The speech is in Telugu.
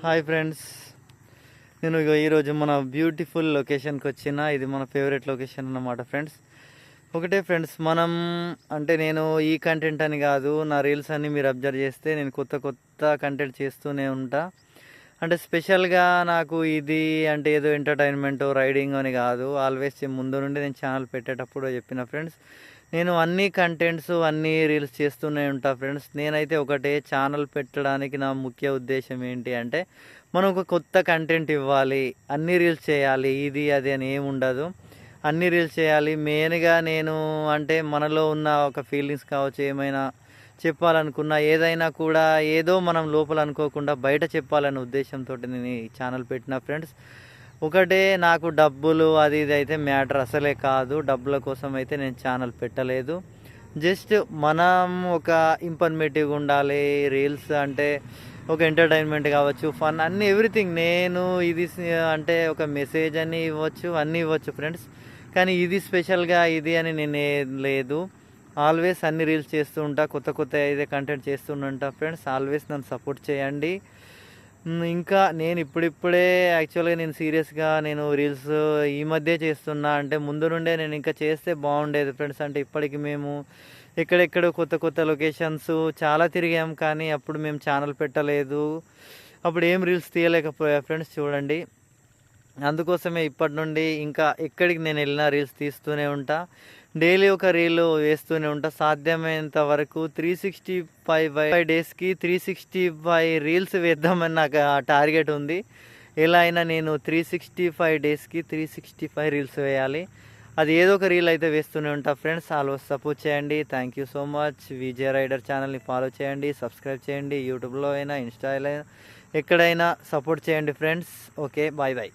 హాయ్ ఫ్రెండ్స్, నేను ఈరోజు మన బ్యూటిఫుల్ లొకేషన్కి వచ్చిన. ఇది మన ఫేవరెట్ లొకేషన్ అన్నమాట ఫ్రెండ్స్. ఒకటే ఫ్రెండ్స్, మనం అంటే నేను ఈ కంటెంట్ అని కాదు, నా రీల్స్ అన్నీ మీరు అబ్జర్వ్ చేస్తే నేను కొత్త కొత్త కంటెంట్ చేస్తూనే ఉంటా. అంటే స్పెషల్గా నాకు ఇది అంటే ఏదో ఎంటర్టైన్మెంట్ రైడింగ్ అని కాదు. ఆల్వేస్ ముందు నుండి నేను ఛానల్ పెట్టేటప్పుడు చెప్పిన ఫ్రెండ్స్, నేను అన్ని కంటెంట్స్ అన్ని రీల్స్ చేస్తూనే ఉంటా ఫ్రెండ్స్. నేనైతే ఒకటే ఛానల్ పెట్టడానికి నా ముఖ్య ఉద్దేశం ఏంటి అంటే, మనం ఒక కొత్త కంటెంట్ ఇవ్వాలి, అన్ని రీల్స్ చేయాలి, ఇది అది అని ఏమి ఉండదు, అన్ని రీల్స్ చేయాలి. మెయిన్గా నేను అంటే మనలో ఉన్న ఒక ఫీలింగ్స్ కావచ్చు, ఏమైనా చెప్పాలనుకున్నా, ఏదైనా కూడా ఏదో మనం లోపల అనుకోకుండా బయట చెప్పాలనే ఉద్దేశంతో నేను ఈ ఛానల్ పెట్టిన ఫ్రెండ్స్. ఒకటే, నాకు డబ్బులు అది ఇది అయితే మ్యాటర్ అసలే కాదు. డబ్బుల కోసం అయితే నేను ఛానల్ పెట్టలేదు. జస్ట్ మనం ఒక ఇన్ఫర్మేటివ్గా ఉండాలి. రీల్స్ అంటే ఒక ఎంటర్టైన్మెంట్ కావచ్చు, ఫన్ అన్నీ ఎవ్రీథింగ్. నేను ఇది అంటే ఒక మెసేజ్ అని ఇవ్వచ్చు, అన్నీ ఇవ్వచ్చు ఫ్రెండ్స్. కానీ ఇది స్పెషల్గా ఇది అని నేను లేదు. ఆల్వేస్ అన్ని రీల్స్ చేస్తూ ఉంటా, కొత్త కొత్త అయితే కంటెంట్ చేస్తుంటా ఫ్రెండ్స్. ఆల్వేస్ నన్ను సపోర్ట్ చేయండి. ఇంకా నేను ఇప్పుడిప్పుడే యాక్చువల్గా నేను సీరియస్గా నేను రీల్స్ ఈ మధ్య చేస్తున్నా. అంటే ముందు నుండే నేను ఇంకా చేస్తే బాగుండేది ఫ్రెండ్స్. అంటే ఇప్పటికి మేము ఎక్కడెక్కడో కొత్త కొత్త లొకేషన్స్ చాలా తిరిగాం, కానీ అప్పుడు మేము ఛానల్ పెట్టలేదు. అప్పుడు ఏం రీల్స్ తీయలేకపోయా ఫ్రెండ్స్. చూడండి, అందుకోసమే ఇప్పటి నుండి ఇంకా ఎక్కడికి నేను వెళ్ళినా రీల్స్ తీస్తూనే ఉంటా. డైలీ ఒక రీల్ వేస్తూనే ఉంటా. సాధ్యమైనంత వరకు 365 డేస్కి 365 రీల్స్ వేద్దామని నాకు ఆ టార్గెట్ ఉంది. ఎలా అయినా నేను 365 డేస్కి 365 రీల్స్ వేయాలి. అది ఏదో ఒక రీల్ అయితే వేస్తూనే ఉంటా ఫ్రెండ్స్. ఆల్వేస్ సపోర్ట్ చేయండి. Thank you so much. Vijay rider ఛానల్ని ఫాలో చేయండి, సబ్స్క్రైబ్ చేయండి. యూట్యూబ్లో అయినా, ఇన్స్టాలో అయినా, ఎక్కడైనా సపోర్ట్ చేయండి ఫ్రెండ్స్. Okay, bye bye.